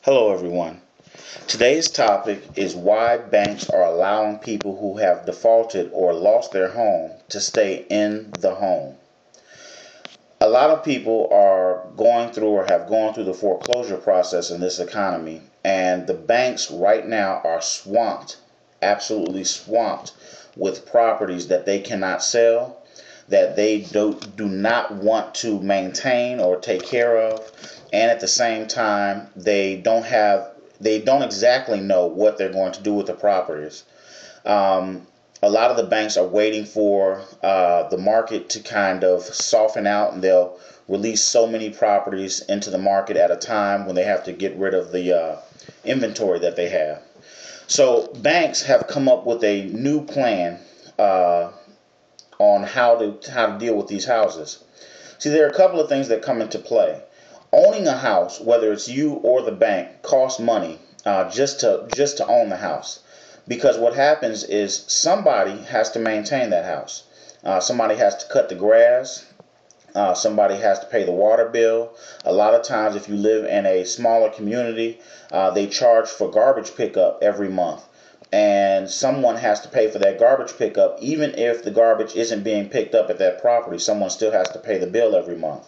Hello, everyone. Today's topic is why banks are allowing people who have defaulted or lost their home to stay in the home. A lot of people are going through or have gone through the foreclosure process in this economy, and the banks right now are swamped, absolutely swamped, with properties that they cannot sell, that they do not want to maintain or take care of, and at the same time they don't exactly know what they're going to do with the properties. um, a lot of the banks are waiting for the market to kind of soften out, and they'll release so many properties into the market at a time when they have to get rid of the inventory that they have. So banks have come up with a new plan uh, on how to deal with these houses. See, there are a couple of things that come into play. Owning a house, whether it's you or the bank, costs money just to own the house. Because what happens is somebody has to maintain that house. Somebody has to cut the grass. Somebody has to pay the water bill. A lot of times, if you live in a smaller community, they charge for garbage pickup every month. And someone has to pay for that garbage pickup, even if the garbage isn't being picked up at that property. Someone still has to pay the bill every month.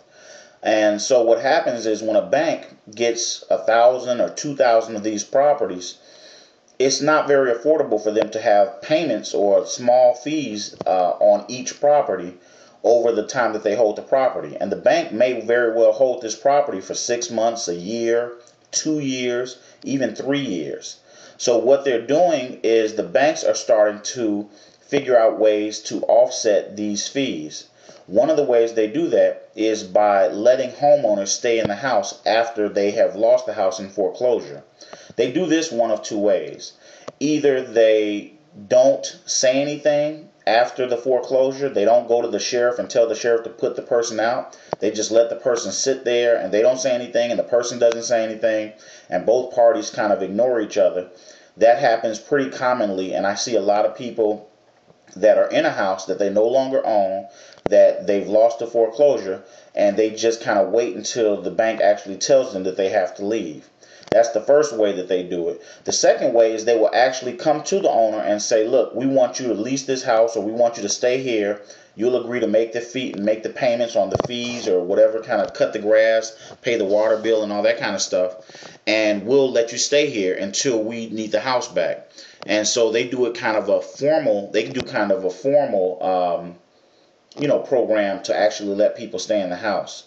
And so what happens is when a bank gets 1,000 or 2,000 of these properties, it's not very affordable for them to have payments or small fees on each property over the time that they hold the property. And the bank may very well hold this property for 6 months, a year, 2 years, even 3 years. So what they're doing is the banks are starting to figure out ways to offset these fees. One of the ways they do that is by letting homeowners stay in the house after they have lost the house in foreclosure. They do this one of two ways. Either they don't say anything after the foreclosure, they don't go to the sheriff and tell the sheriff to put the person out. They just let the person sit there and they don't say anything and the person doesn't say anything, and both parties kind of ignore each other. That happens pretty commonly, and I see a lot of people that are in a house that they no longer own, that they've lost to foreclosure, and they just kind of wait until the bank actually tells them that they have to leave. That's the first way that they do it. The second way is they will actually come to the owner and say, look, we want you to lease this house, or we want you to stay here. You'll agree to make the fee, make the payments on the fees or whatever, kind of cut the grass, pay the water bill and all that kind of stuff, and we'll let you stay here until we need the house back. And so they do it kind of a formal, they can do kind of a formal program to actually let people stay in the house.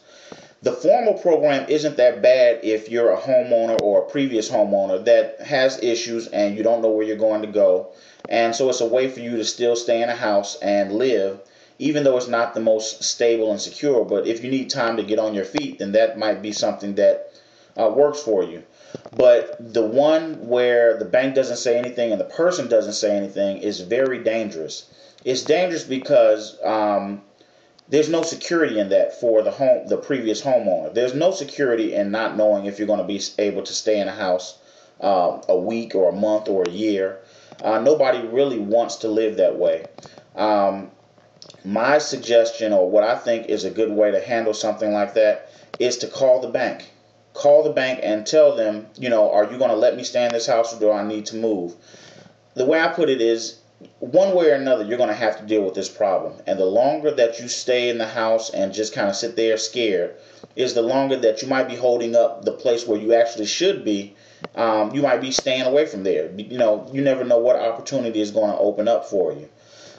The formal program isn't that bad if you're a homeowner or a previous homeowner that has issues and you don't know where you're going to go. And so it's a way for you to still stay in a house and live, even though it's not the most stable and secure. But if you need time to get on your feet, then that might be something that works for you. But the one where the bank doesn't say anything and the person doesn't say anything is very dangerous. It's dangerous because there's no security in that for the previous homeowner. There's no security in not knowing if you're going to be able to stay in a house a week or a month or a year. Nobody really wants to live that way. My suggestion, or what I think is a good way to handle something like that, is to call the bank. Call the bank and tell them, are you going to let me stay in this house, or do I need to move? The way I put it is, one way or another, you're going to have to deal with this problem. And the longer that you stay in the house and just kind of sit there scared, is the longer that you might be holding up the place where you actually should be. You might be staying away from there. You never know what opportunity is going to open up for you.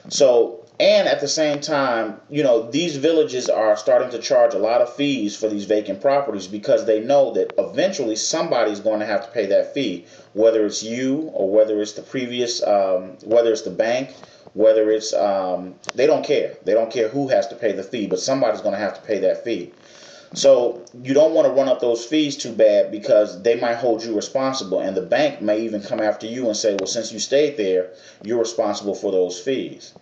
So, and at the same time, these villages are starting to charge a lot of fees for these vacant properties because they know that eventually somebody's going to have to pay that fee, whether it's you or whether it's the previous, whether it's the bank, whether it's, they don't care. They don't care who has to pay the fee, but somebody's going to have to pay that fee. So you don't want to run up those fees too bad because they might hold you responsible, and the bank may even come after you and say, well, since you stayed there, you're responsible for those fees.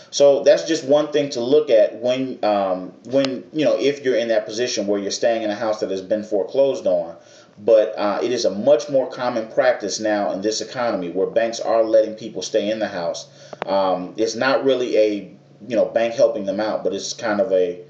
So that's just one thing to look at when if you're in that position where you're staying in a house that has been foreclosed on. But it is a much more common practice now in this economy where banks are letting people stay in the house. It's not really a bank helping them out, but it's kind of a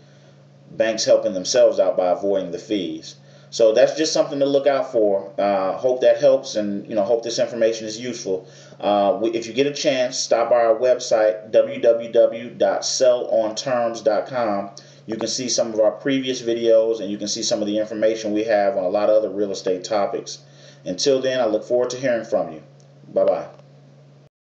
banks helping themselves out by avoiding the fees. So that's just something to look out for. Hope that helps, and hope this information is useful. If you get a chance, stop by our website www.sellonterms.com. You can see some of our previous videos, and you can see some of the information we have on a lot of other real estate topics. Until then, I look forward to hearing from you. Bye bye.